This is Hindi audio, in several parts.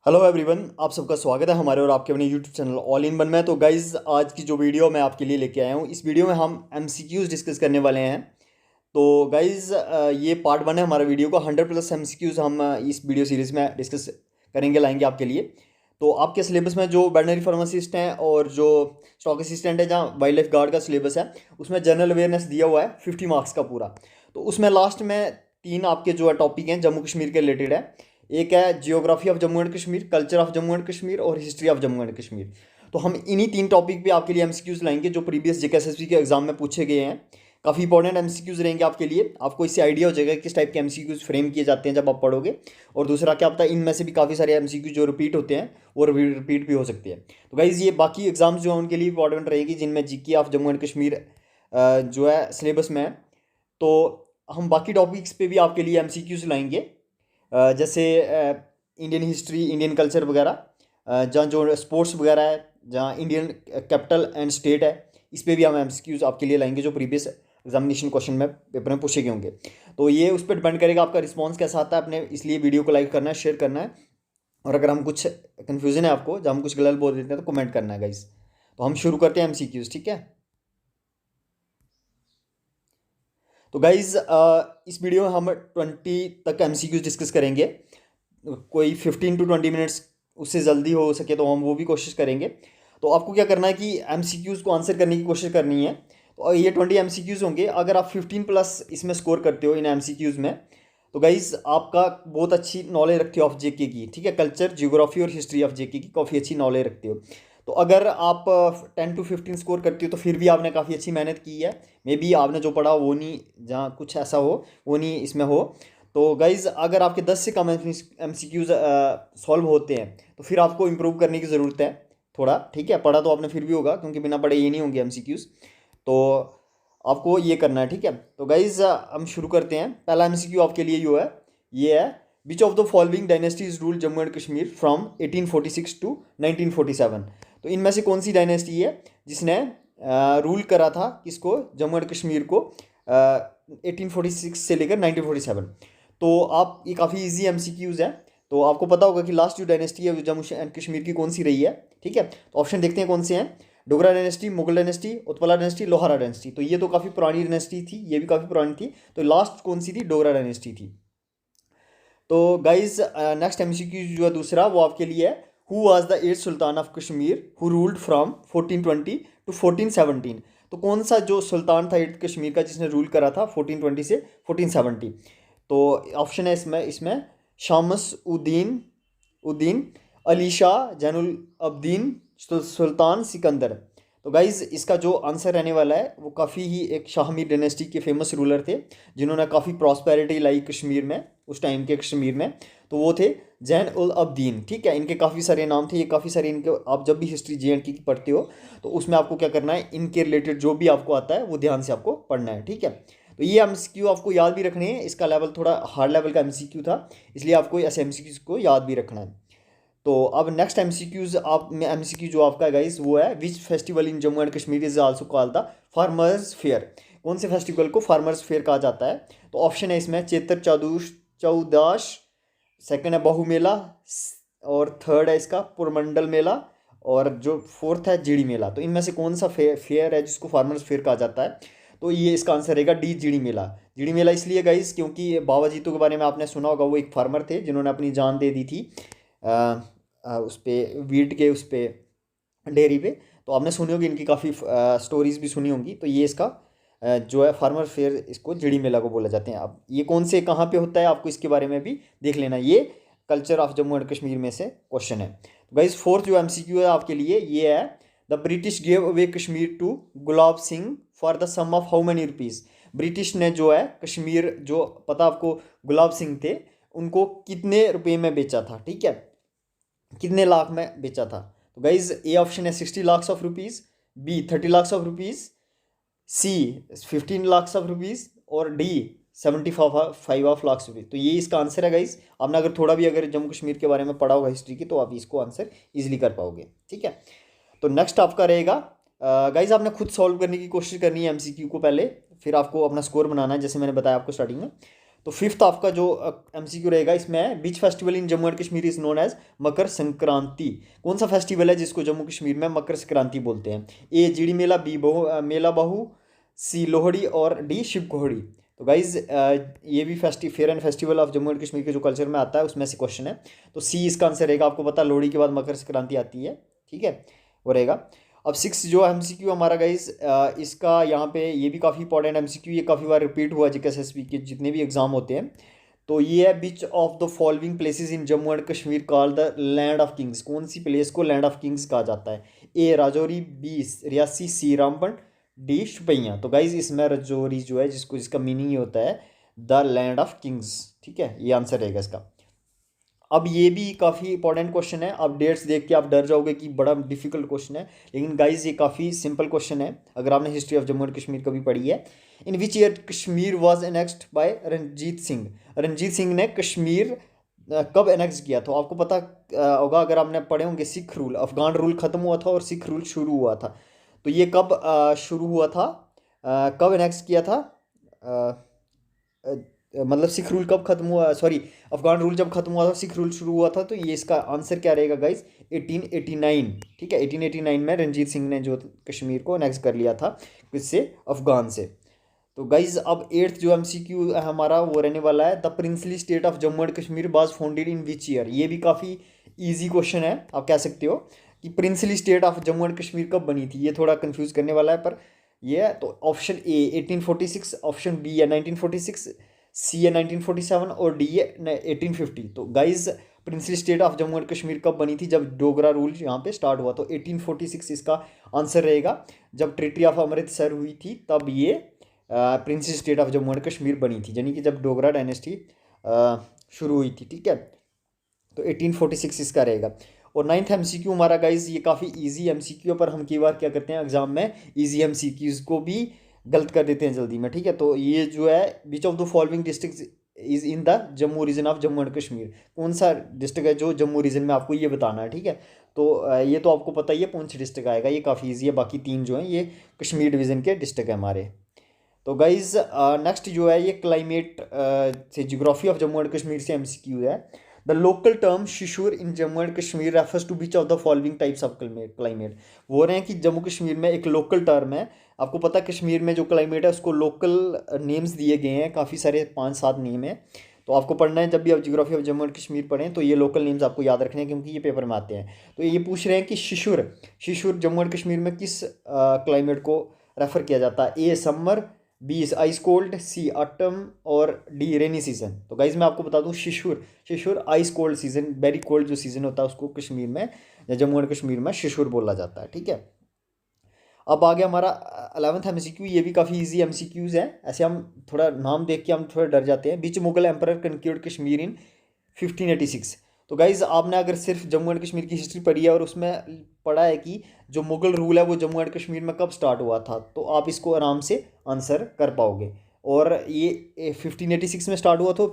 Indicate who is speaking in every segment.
Speaker 1: हेलो एवरीवन, आप सबका स्वागत है हमारे और आपके अपने YouTube channel all in one में। तो गाइज़, आज की जो वीडियो मैं आपके लिए लेके आया हूँ, इस वीडियो में हम एमसीक्यूज़ डिस्कस करने वाले हैं। तो गाइज़, ये पार्ट वन है हमारा वीडियो का। 100+ एमसीक्यूज़ हम इस वीडियो सीरीज़ में डिस्कस करेंगे, लाएंगे आपके लिए। तो आपके सिलेबस में जो वेटनरी फार्मासिस्ट हैं और जो स्टॉक असिस्टेंट है, जहाँ वाइल्ड लाइफ गार्ड का सिलेबस है, उसमें जनरल अवेयरनेस दिया हुआ है 50 मार्क्स का पूरा। तो उसमें लास्ट में तीन आपके जो है टॉपिक हैं जम्मू कश्मीर के रिलेटेड है। एक है geography of Jammu and Kashmir, culture of Jammu and Kashmir और history of Jammu and Kashmir. तो हम इन्हीं तीन टॉपिक पे आपके लिए एमसीक्यूज लाएंगे जो प्रीवियस जेकेएसएसबी के एग्जाम में पूछे गए हैं। काफ़ी इंपॉर्टेंट एमसीक्यूज रहेंगे आपके लिए। आपको इससे आइडिया हो जाएगा किस टाइप के एमसीक्यूज फ्रेम किए जाते हैं जब आप पढ़ोगे। और दूसरा क्या पता, इनमें से भी काफ़ी सारे एमसीक्यूज जो रिपीट होते हैं वो रिपीट भी हो सकते हैं। तो गाइज, ये बाकी एग्जाम्स जो हैं उनके लिए इंपॉर्टेंट रहेगी, जिनमें GK of Jammu and Kashmir जो है सिलेबस में है। तो हम बाकी टॉपिक्स पे भी आपके लिए एमसीक्यूज लाएंगे, जैसे इंडियन हिस्ट्री, इंडियन कल्चर वगैरह, जहाँ जो स्पोर्ट्स वगैरह है, जहाँ इंडियन कैपिटल एंड स्टेट है, इस पे भी हम एमसीक्यूज आपके लिए लाएंगे जो प्रीवियस एग्जामिनेशन क्वेश्चन में पेपर में पूछे गए होंगे। तो ये उस पर डिपेंड करेगा आपका रिस्पॉन्स कैसा आता है अपने, इसलिए वीडियो को लाइक करना है, शेयर करना है। और अगर हम कुछ कन्फ्यूजन है आपको, जब हम कुछ गलत बोल देते हैं, तो कमेंट करना है गाइस। तो हम शुरू करते हैं एमसीक्यूज, ठीक है। तो गाइज, इस वीडियो में हम 20 तक एमसीक्यूज डिस्कस करेंगे। कोई 15 to 20 मिनट्स उससे जल्दी हो सके तो हम वो भी कोशिश करेंगे। तो आपको क्या करना है कि एमसीक्यूज को आंसर करने की कोशिश करनी है। तो ये 20 एमसीक्यूज होंगे। अगर आप 15+ इसमें स्कोर करते हो इन एमसीक्यूज में, तो गाइज आपका बहुत अच्छी नॉलेज रखते हो ऑफ जेके की, ठीक है। कल्चर, जियोग्राफी और हिस्ट्री ऑफ जेके की काफ़ी अच्छी नॉलेज रखते हो। तो अगर आप 10 to 15 स्कोर करते हो तो फिर भी आपने काफ़ी अच्छी मेहनत की है। मे बी आपने जो पढ़ा वो नहीं, जहाँ कुछ ऐसा हो वो नहीं इसमें हो। तो गाइज़, अगर आपके 10 से कम एमसीक्यूज सॉल्व होते हैं तो फिर आपको इम्प्रूव करने की ज़रूरत है थोड़ा, ठीक है। पढ़ा तो आपने फिर भी होगा, क्योंकि बिना पढ़े ये नहीं होंगे एमसीक्यूज। तो आपको ये करना है, ठीक है। तो गाइज़, हम शुरू करते हैं। पहला एमसीक्यू आपके लिए जो है, ये है, which of the following dynasties rule Jammu and Kashmir from 1846 to 1947। तो इनमें से कौन सी डायनेस्टी है जिसने रूल करा था किसको, जम्मू एंड कश्मीर को, 1846 से लेकर 1947। तो आप, ये काफ़ी इजी एमसीक्यूज है। तो आपको पता होगा कि लास्ट जो डायनेस्टी है वो जम्मू एंड कश्मीर की कौन सी रही है, ठीक है। तो ऑप्शन देखते हैं कौन से हैं। Dogra dynasty, Mughal dynasty, Utpala dynasty, Lohara dynasty. तो ये तो काफ़ी पुरानी डायनेस्टी थी, ये भी काफ़ी पुरानी थी। तो लास्ट कौन सी थी, डोगरा डायनेस्टी थी। तो गाइज, नेक्स्ट एमसीक्यू जो है दूसरा, वो आपके लिए है, who was the 8th Sultan of Kashmir who ruled from 1420 to 1417। तो कौन सा जो सुल्तान था 8th कश्मीर का जिसने रूल करा था 1420 से 1470। तो ऑप्शन है इसमें इसमें शामस उद्दीन उद्दीन, अली शाह, जैनुल अब्दीन, सुल्तान सिकंदर। तो गाइज़, इसका जो आंसर रहने वाला है वो काफ़ी ही एक शाहमीर डायनेस्टी के फेमस रूलर थे, जिन्होंने काफ़ी प्रॉस्पेरिटी लाई कश्मीर में, उस टाइम के कश्मीर में। तो वो थे जैन उल अब्दीन, ठीक है। इनके काफ़ी सारे नाम थे, ये काफ़ी सारे इनके, आप जब भी हिस्ट्री JNK की पढ़ते हो तो उसमें आपको क्या करना है, इनके रिलेटेड जो भी आपको आता है वो ध्यान से आपको पढ़ना है, ठीक है। तो ये एमसीक्यू आपको याद भी रखने हैं। इसका लेवल थोड़ा हार्ड लेवल का एमसीक्यू था, इसलिए आपको ऐसे एमसीक्यूज को याद भी रखना है। तो अब नेक्स्ट एमसीक्यूज आप में एमसीक्यू जो आपका गाइस वो है, which festival in Jammu and Kashmir is also called the farmers fair. कौन से फेस्टिवल को फार्मर्स फेयर कहा जाता है। तो ऑप्शन है इसमें चेतर चौदाश, सेकंड है बहु मेला, और थर्ड है इसका पुरमंडल मेला, और जो फोर्थ है जीडी मेला। तो इनमें से कौन सा फेयर है जिसको फार्मर्स फेयर कहा जाता है। तो ये इसका आंसर रहेगा डी, जीडी मेला। जीडी मेला इसलिए गाइस क्योंकि बाबा जीतू के बारे में आपने सुना होगा, वो एक फार्मर थे जिन्होंने अपनी जान दे दी थी उस पर, वीट के उस पर, डेयरी पे। तो आपने सुनी होगी, इनकी काफ़ी स्टोरीज भी सुनी होंगी। तो ये इसका जो है फार्मर फेयर, इसको जीडी मेला को बोला जाते हैं। अब ये कौन से कहाँ पे होता है आपको इसके बारे में भी देख लेना। ये culture of Jammu and Kashmir में से क्वेश्चन है। तो गाइस, फोर्थ जो एमसीक्यू है आपके लिए ये है, the British gave away Kashmir to Gulab Singh for the sum of how many rupees. British ने जो है कश्मीर, जो पता आपको गुलाब सिंह थे, उनको कितने रुपए में बेचा था, ठीक है, कितने लाख में बेचा था। तो गाइज, ए ऑप्शन है 60 lakhs of rupees, B 30 lakhs of rupees, C 15 lakhs of rupees, और डी 75 lakhs of rupees। तो ये इसका आंसर है गाइज। आपने अगर थोड़ा भी अगर जम्मू कश्मीर के बारे में पढ़ा होगा हिस्ट्री की, तो आप इसको आंसर इजीली कर पाओगे, ठीक है। तो नेक्स्ट आपका रहेगा, गाइज आपने खुद सॉल्व करने की कोशिश करनी है एमसीक्यू को पहले, फिर आपको अपना स्कोर बनाना है, जैसे मैंने बताया आपको स्टार्टिंग में। तो फिफ्थ आपका जो एमसीक्यू रहेगा इसमें है, which festival in Jammu and Kashmir is known as Makar Sankranti. कौन सा फेस्टिवल है जिसको जम्मू कश्मीर में मकर संक्रांति बोलते हैं? ए जिड़ी मेला, बी मेला बाहू, सी लोहड़ी और डी शिव कोहड़ी। तो गाइज ये भी fair and festival of Jammu and Kashmir के जो कल्चर में आता है उसमें से क्वेश्चन है। तो सी इसका आंसर रहेगा। आपको पता लोहड़ी के बाद मकर संक्रांति आती है, ठीक है, वो रहेगा। अब सिक्स जो एमसीक्यू हमारा गाइज, इसका यहाँ पे ये भी काफ़ी इंपॉर्टेंट एमसीक्यू, ये काफ़ी बार रिपीट हुआ जीकेएसएसबी के जितने भी एग्जाम होते हैं। तो ये है, which of the following places in Jammu and Kashmir called the land of Kings. कौन सी प्लेस को लैंड ऑफ किंग्स कहा जाता है? ए राजौरी, बी रियासी, सी रामबन, डी शुपैया। तो गाइज इसमें राजौरी जो है जिसका मीनिंग ये होता है द लैंड ऑफ किंग्स, ठीक है, ये आंसर रहेगा इसका। अब ये भी काफ़ी इंपॉर्टेंट क्वेश्चन है। आप डेट्स देख के आप डर जाओगे कि बड़ा डिफिकल्ट क्वेश्चन है, लेकिन गाइज ये काफ़ी सिंपल क्वेश्चन है अगर आपने history of Jammu and Kashmir कभी पढ़ी है। In which year Kashmir was annexed by Ranjit Singh. Ranjit Singh ने कश्मीर कब एनेक्स किया? तो आपको पता होगा अगर आपने पढ़े होंगे सिख रूल, अफगान रूल ख़त्म हुआ था और सिख रूल शुरू हुआ था। तो ये कब शुरू हुआ था, कब एनेक्स किया था? मतलब सिख रूल कब खत्म हुआ, सॉरी अफगान रूल जब खत्म हुआ था सिख रूल शुरू हुआ था। तो ये इसका आंसर क्या रहेगा गाइज? 1889, ठीक है, 1889 में रणजीत सिंह ने जो कश्मीर को एनेक्स कर लिया था किससे? अफगान से। तो गाइज अब एट्थ जो एमसीक्यू हमारा वो रहने वाला है, the princely state of Jammu and Kashmir was founded in which year. ये भी काफ़ी ईजी क्वेश्चन है, आप कह सकते हो कि princely state of Jammu and Kashmir कब बनी थी। ये थोड़ा कंफ्यूज करने वाला है, पर ये है। तो ऑप्शन ए 1846, ऑप्शन बी है 1946, सी है 1947 और डी है 1850। तो guys princely state of Jammu and Kashmir कब बनी थी? जब डोगरा रूल यहाँ पे स्टार्ट हुआ। तो 1846 इसका आंसर रहेगा। जब ट्रीटी ऑफ अमृतसर हुई थी तब ये princely state of Jammu and Kashmir बनी थी, यानी कि जब डोगरा डायनेस्टी शुरू हुई थी, ठीक है। तो 1846 इसका रहेगा। और नाइन्थ एमसीक्यू हमारा गाइज ये काफ़ी इजी एमसीक्यू है, पर हम कई बार क्या करते हैं एग्जाम में इजी एमसीक्यूज को भी गलत कर देते हैं जल्दी में, ठीक है। तो ये जो है, which of the following district is in the Jammu region of Jammu and Kashmir. कौन सा डिस्ट्रिक्ट है जो जम्मू रीजन में, आपको ये बताना है, ठीक है। तो ये तो आपको पता ही है, पुंछ डिस्ट्रिक्ट आएगा, ये काफ़ी ईजी है। बाकी तीन जो हैं ये कश्मीर डिवीज़न के डिस्ट्रिक्ट है हमारे। तो गाइज नेक्स्ट जो है ये क्लाइमेट से geography of Jammu and Kashmir से एमसीक्यू है। The local term Shishur in Jammu and Kashmir refers to which of the following types of climate. बोल रहे हैं कि जम्मू कश्मीर में एक लोकल टर्म है। आपको पता है कश्मीर में जो क्लाइमेट है उसको लोकल नेम्स दिए गए हैं, काफ़ी सारे 5-7 नेम है। तो आपको पढ़ना है जब भी आप geography of Jammu and Kashmir पढ़ें तो ये लोकल नेम्स आपको याद रखने हैं, क्योंकि ये पेपर में आते हैं। तो ये पूछ रहे हैं कि शिशुर जम्मू एंड कश्मीर में किस क्लाइमेट को रेफर किया जाता है? A summer, B ice cold, C autumn और डी रेनी सीजन। तो गाइज मैं आपको बता दूं Shishur ice cold season, very cold जो सीजन होता है उसको कश्मीर में या जम्मू एंड कश्मीर में शिशुर बोला जाता है, ठीक है। अब आ गया हमारा 11th एमसीक्यू। ये भी काफ़ी इजी एमसीक्यूज हैं, ऐसे हम थोड़ा नाम देख के हम थोड़ा डर जाते हैं। बीच मुगल एम्पर कनक्यूर्ड कश्मीर इन 1586। तो गाइज़ आपने अगर सिर्फ जम्मू एंड कश्मीर की हिस्ट्री पढ़ी है और उसमें पढ़ा है कि जो मुगल रूल है वो जम्मू एंड कश्मीर में कब स्टार्ट हुआ था, तो आप इसको आराम से आंसर कर पाओगे। और ये 1586 में स्टार्ट हुआ। तो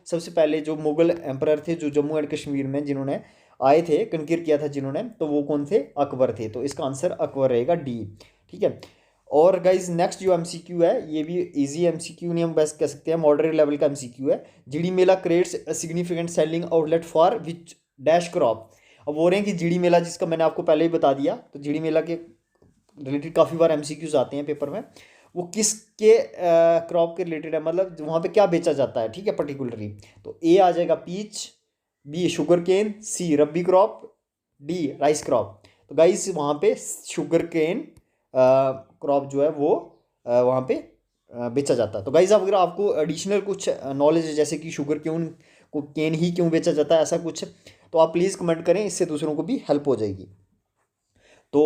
Speaker 1: सबसे पहले जो मुगल एम्पर थे जो जम्मू एंड कश्मीर में जिन्होंने आए थे, कनक्यूर किया था जिन्होंने, तो वो कौन थे? अकबर थे। तो इसका आंसर अकबर रहेगा, डी, ठीक है। और गाइज नेक्स्ट जो एमसीक्यू है ये भी इजी एमसीक्यू नहीं हम बस कह सकते हैं, मॉडरेट लेवल का एमसीक्यू है। GD Mela creates significant selling outlet for which dash crop. अब बोल रहे हैं कि जीडी मेला, जिसका मैंने आपको पहले ही बता दिया, तो जीडी मेला के रिलेटेड काफ़ी बार एमसीक्यूज आते हैं पेपर में। वो किसके क्रॉप के रिलेटेड है, मतलब वहाँ पे क्या बेचा जाता है, ठीक है, पर्टिकुलरली। तो ए आ जाएगा पीच, बी शुगर केन, सी रबी क्रॉप, डी राइस क्रॉप। तो गाइस वहाँ पे शुगर केन क्रॉप जो है वो वहाँ पे बेचा जाता है। तो गाइस अगर आपको एडिशनल कुछ नॉलेज है जैसे कि शुगर केन ही क्यों बेचा जाता है ऐसा कुछ, तो आप प्लीज़ कमेंट करें, इससे दूसरों को भी हेल्प हो जाएगी। तो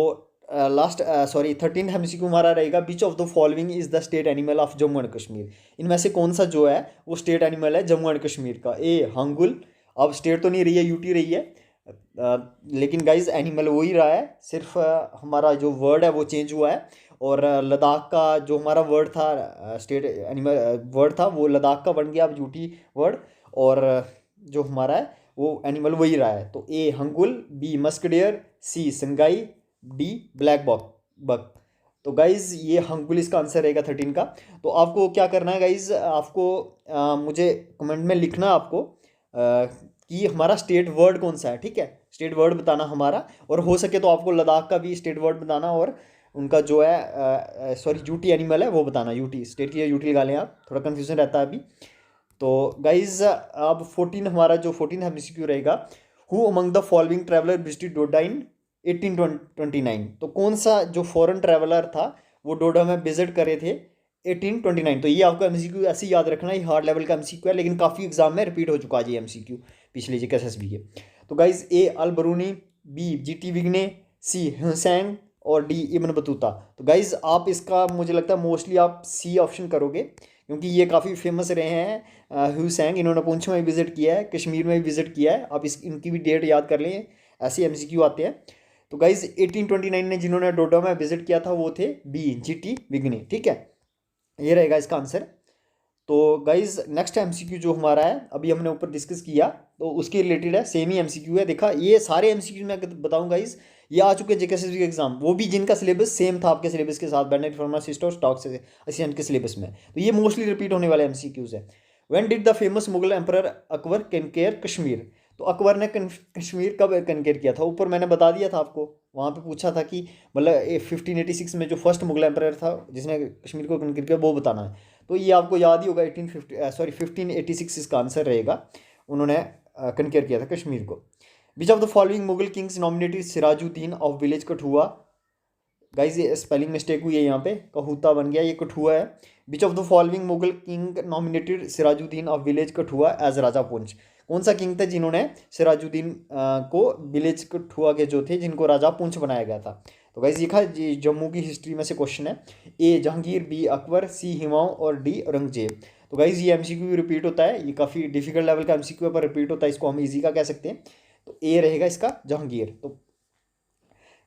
Speaker 1: लास्ट 13th एमसीक्यू हमारा रहेगा, विच of the following is the state animal of Jammu and Kashmir. इनमें से कौन सा जो है वो स्टेट एनिमल है जम्मू एंड कश्मीर का? ए हंगुल, अब स्टेट तो नहीं रही है, यूटी रही है, लेकिन गाइज एनिमल वो ही रहा है, सिर्फ हमारा जो वर्ड है वो चेंज हुआ है। और लद्दाख का जो हमारा वर्ड था, स्टेट एनिमल वर्ड था, वो लद्दाख का बन गया अब यूटी वर्ड, और जो हमारा है वो एनिमल वही रहा है। तो ए हंगुल, बी मस्क डियर, सी संगाई, डी ब्लैक बक। तो गाइज़ ये हंगबुल इसका आंसर रहेगा 13 का। तो आपको क्या करना है गाइज़, आपको मुझे कमेंट में लिखना है आपको कि हमारा स्टेट वर्ड कौन सा है, ठीक है, स्टेट वर्ड बताना हमारा, और हो सके तो आपको लद्दाख का भी स्टेट वर्ड बताना, और उनका जो है सॉरी यूटी एनिमल है वो बताना, यूटी स्टेट की यूटी लगा लें आप, थोड़ा कन्फ्यूजन रहता है अभी। तो गाइज अब 14 हमारा जो 14 एमसीक्यू रहेगा, who among the following traveller visited Doda in 1829। तो कौन सा जो फॉरेन ट्रैवलर था वो डोडा में विजिट करे थे 1829। तो ये आपको एमसीक्यू ऐसे ही याद रखना, ये हार्ड लेवल का एमसीक्यू है, लेकिन काफ़ी एग्जाम में रिपीट हो चुका है ये एमसीक्यू पिछले जी एसएसबी के। तो गाइज ए अल बरूनी, बी जीटी विग्ने, सी हुसैन, और डी इब्न बतूता। तो गाइज आप इसका मुझे लगता है मोस्टली आप सी ऑप्शन करोगे, क्योंकि ये काफ़ी फेमस रहे हैं हुसैन, इन्होंने पुंछ में भी विजिट किया है, कश्मीर में भी विजिट किया है, आप इस इनकी भी डेट याद कर लें, ऐसे एमसीक्यू आते हैं। तो गाइज 1829 में जिन्होंने डोडा में विजिट किया था वो थे बी जीटी विग्ने, ठीक है, ये रहेगा इसका आंसर। तो गाइज नेक्स्ट एमसीक्यू जो हमारा है, अभी हमने ऊपर डिस्कस किया, तो उसके रिलेटेड है, सेम ही एमसीक्यू है। देखा ये सारे एमसीक्यू मैं बताऊं गाइज, ये आ चुके हैं जेकेएसएसबी के एग्जाम, वो भी जिनका सिलेबस सेम था आपके सिलेबस के साथ, वेटरनरी फार्मासिस्ट और स्टॉक असिस्टेंट के सिलेबस में। तो ये मोस्टली रिपीट होने वाले एमसीक्यूज है। When did the famous Mughal emperor Akbar conquer Kashmir. तो अकबर ने कश्मीर कब कनकेयर किया था, ऊपर मैंने बता दिया था आपको, वहाँ पे पूछा था कि मतलब 1586 में जो फर्स्ट मुगल एम्परर था जिसने कश्मीर को कनकेयर किया वो बताना है। तो ये आपको याद ही होगा, 1586 इसका आंसर रहेगा, उन्होंने कनकेयर किया था कश्मीर को। विच of the following Mughal Kings nominated Sirajuddin of village Kathua. Guys ये स्पेलिंग मिस्टेक हुई है यहाँ पे, कहूता बन गया, ये कठुआ है। Which of the following Mughal king nominated Sirajuddin of village Kathua as raja Poonch. कौन सा किंग था जिन्होंने सिराजुद्दीन को विलेज कठुआ के जो थे जिनको राजा पुंछ बनाया गया था। तो गाइज ये जम्मू की हिस्ट्री में से क्वेश्चन है। ए जहांगीर, बी अकबर, सी हुमायूं, और डी औरंगजेब। तो गाइज ये एमसीक्यू रिपीट होता है, ये काफ़ी डिफिकल्ट लेवल का एमसीक्यू पर रिपीट होता है, इसको हम इजी का कह सकते हैं। तो ए रहेगा इसका जहांगीर। तो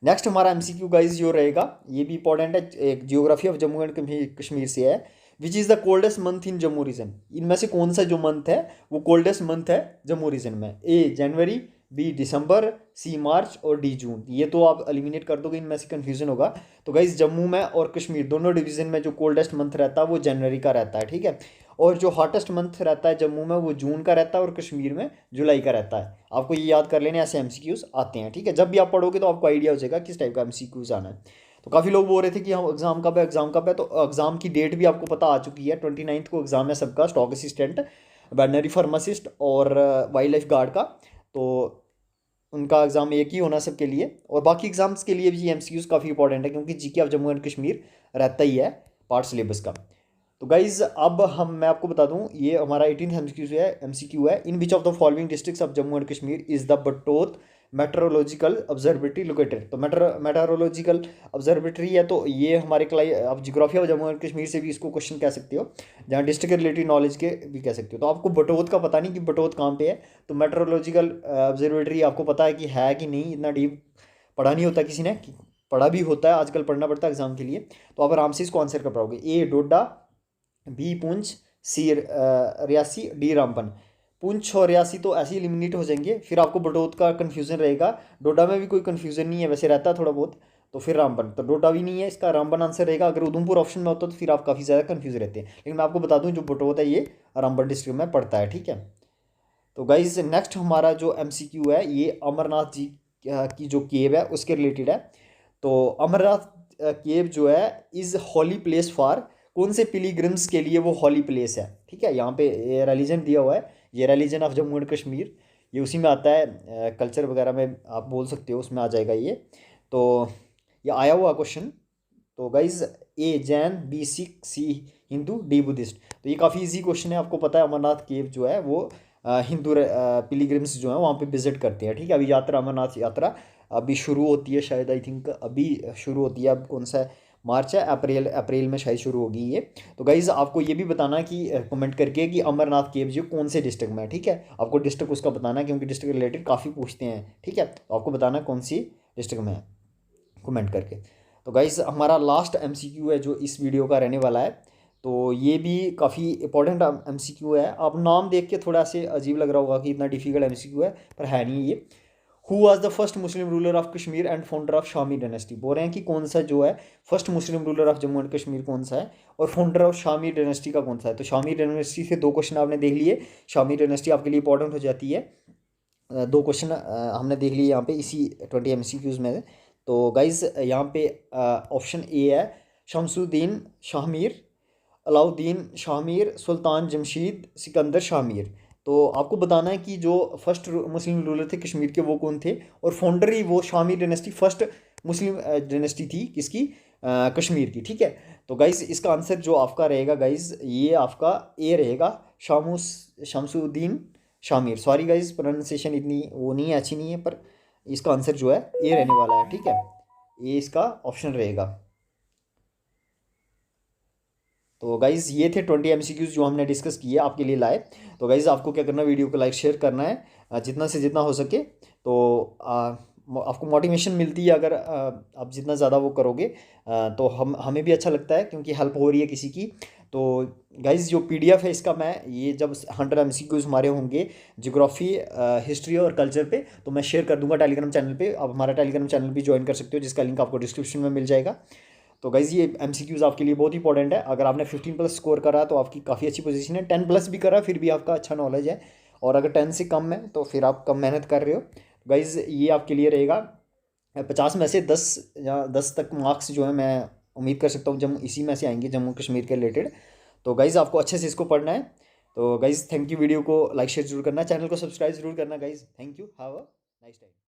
Speaker 1: नेक्स्ट हमारा एमसीक्यू गाइज जो रहेगा, ये भी इंपॉर्टेंट है, एक geography of Jammu and Kashmir से है। Which is the coldest month in Jammu region. इनमें से कौन सा जो मंथ है वो कोल्डेस्ट मंथ है जम्मू रीजन में। ए जनवरी, बी दिसंबर, सी मार्च, और डी जून। ये तो आप एलिमिनेट कर दोगे, इनमें से कन्फ्यूजन होगा। तो गाइज जम्मू में और कश्मीर दोनों डिवीजन में जो कोल्डेस्ट मंथ रहता है वो जनवरी का रहता है, ठीक है, और जो हॉटेस्ट मंथ रहता है जम्मू में वो जून का रहता है, और कश्मीर में जुलाई का रहता है। आपको ये याद कर लेने, ऐसे एमसीक्यूज आते हैं, ठीक है, जब भी आप पढ़ोगे तो आपको आइडिया हो जाएगा किस टाइप का एमसीक्यूज आना है। तो काफ़ी लोग बोल रहे थे कि हम एग्जाम कब है, एग्जाम कब है, तो एग्जाम की डेट भी आपको पता आ चुकी है, 29 को एग्जाम है सबका, स्टॉक असिस्टेंट, वेटरनरी फार्मासिस्ट और वाइल्ड लाइफ गार्ड का। तो उनका एग्जाम एक ही होना सबके लिए, और बाकी एग्जाम्स के लिए भी एमसीक्यूज काफ़ी इंपॉर्टेंट है, क्योंकि GK of Jammu and Kashmir रहता ही है पार्ट सिलेबस का। तो गाइज अब मैं आपको बता दूं, ये हमारा 18th एमसीक्यू है। In which of the following districts of Jammu and Kashmir is the Batote meteorological observatory located. तो मेट्रोलॉजिकल ऑब्जर्वेटरी है, तो ये हमारे आप geography of Jammu and Kashmir से भी इसको क्वेश्चन कह सकते हो, जहाँ डिस्ट्रिक्ट रिलेटेड नॉलेज के भी कह सकते हो। तो आपको बटोत का पता नहीं कि बटोत कहाँ पे है, तो मेट्रोलॉजिकल ऑब्जर्वेटरी आपको पता है कि है कि नहीं, इतना डीप पढ़ा नहीं होता किसी ने, पढ़ा भी होता है आजकल, पढ़ना पड़ता है एग्जाम के लिए। तो आप आराम से इसको आंसर कर पाओगे। ए डोडा, बी पुंछ, सी रियासी, डी रामबन। पुंछ और रियासी तो ऐसे ही एलिमिनेट हो जाएंगे, फिर आपको बटोत का कन्फ्यूजन रहेगा। डोडा में भी कोई कन्फ्यूजन नहीं है, वैसे रहता है थोड़ा बहुत, तो फिर रामबन। तो डोडा भी नहीं है, इसका रामबन आंसर रहेगा। अगर उधमपुर ऑप्शन में होता तो फिर आप काफ़ी ज़्यादा कन्फ्यूज रहते हैं, लेकिन मैं आपको बता दूं जो बटोत है ये रामबन डिस्ट्रिक्ट में पड़ता है, ठीक है। तो गाइज नेक्स्ट हमारा जो एमसीक्यू है ये अमरनाथ जी की जो केव है उसके रिलेटेड है। तो अमरनाथ केव जो है इज़ हॉली प्लेस फॉर, कौन से पिलीग्रिम्स के लिए वो हॉली प्लेस है, ठीक है। यहाँ पे ये रिलीजन दिया हुआ है, ये religion of Jammu and Kashmir, ये उसी में आता है, कल्चर वगैरह में आप बोल सकते हो, उसमें आ जाएगा ये। तो ये आया हुआ क्वेश्चन। तो गाइज ए जैन, बी सिख, सी हिंदू, डी बुद्धिस्ट। तो ये काफ़ी इजी क्वेश्चन है, आपको पता है अमरनाथ केव जो है वो हिंदू पिलीग्रिम्स जो है वहाँ पे विजिट करते हैं, ठीक है। अभी यात्रा, अमरनाथ यात्रा अभी शुरू होती है शायद, आई थिंक अभी शुरू होती है, अब कौन सा मार्च है, अप्रैल में शायद शुरू होगी ये। तो गाइज आपको ये भी बताना कि कमेंट करके कि अमरनाथ केव जो कौन से डिस्ट्रिक्ट में है, ठीक है। आपको डिस्ट्रिक्ट उसका बताना है, क्योंकि डिस्ट्रिक्ट रिलेटेड काफ़ी पूछते हैं, ठीक है। तो आपको बताना कौन सी डिस्ट्रिक्ट में है, कमेंट करके। तो गाइज हमारा लास्ट एमसीक्यू है जो इस वीडियो का रहने वाला है। तो ये भी काफ़ी इंपॉर्टेंट एमसीक्यू है, आप नाम देख के थोड़ा से अजीब लग रहा होगा कि इतना डिफिकल्ट एमसीक्यू है, पर है नहीं ये। Who was the first Muslim ruler of Kashmir and founder of Shami dynasty. बोल रहे हैं कि कौन सा जो है first Muslim ruler of Jammu and Kashmir कौन सा है और फाउंडर ऑफ शामी डायनेस्टी का कौन सा है। तो शामी डायनेस्टी से 2 क्वेश्चन आपने देख लिए। शामी डायनेस्टी आपके लिए इंपॉर्टेंट हो जाती है। 2 क्वेश्चन हमने देख लिए यहाँ पे इसी 20 MCQs में। तो गाइज यहाँ पे ऑप्शन ए है शमसुद्दीन शाहमीर, अलाउद्दीन शाहमीर, सुल्तान जमशीद, सिकंदर शाहमीर। तो आपको बताना है कि जो फर्स्ट मुस्लिम रूलर थे कश्मीर के वो कौन थे और फाउंडर ही वो Shami dynasty first Muslim dynasty थी किसकी, कश्मीर की। ठीक है, तो गाइज इसका आंसर जो आपका रहेगा गाइज ये आपका ए रहेगा, Shamsuddin Shamir. Sorry guys pronunciation इतनी वो नहीं है, अच्छी नहीं है, पर इसका आंसर जो है ए रहने वाला है। ठीक है, ये इसका ऑप्शन रहेगा। तो गाइज़ ये थे 20 MCQs जो हमने डिस्कस किए आपके लिए लाए। तो गाइज़ आपको क्या करना है, वीडियो को लाइक शेयर करना है जितना से जितना हो सके। तो आपको मोटिवेशन मिलती है अगर आप जितना ज़्यादा वो करोगे तो हमें भी अच्छा लगता है क्योंकि हेल्प हो रही है किसी की। तो गाइज़ जो PDF है इसका मैं ये जब 100 MCQs हमारे होंगे जियोग्राफी, हिस्ट्री और कल्चर पे, तो मैं शेयर कर दूंगा टेलीग्राम चैनल पे। आप हमारा टेलीग्राम चैनल भी ज्वाइन कर सकते हो जिसका लिंक आपको डिस्क्रिप्शन में मिल जाएगा। तो गाइज़ ये MCQs आपके लिए बहुत इंपॉर्टेंट है। अगर आपने 15+ स्कोर करा तो आपकी काफ़ी अच्छी पोजीशन है। 10+ भी करा फिर भी आपका अच्छा नॉलेज है, और अगर 10 से कम है तो फिर आप कम मेहनत कर रहे हो। गाइज़ ये आपके लिए रहेगा 50 में से 10 या 10 तक मार्क्स जो है मैं उम्मीद कर सकता हूँ जम्मू इसी में से आएंगे, जम्मू कश्मीर के रिलेटेड। तो गाइज़ आपको अच्छे से इसको पढ़ना है। तो गाइज़ थैंक यू, वीडियो को लाइक शेयर जरूर करना, चैनल को सब्सक्राइब जरूर करना guys. Thank you, have a nice time.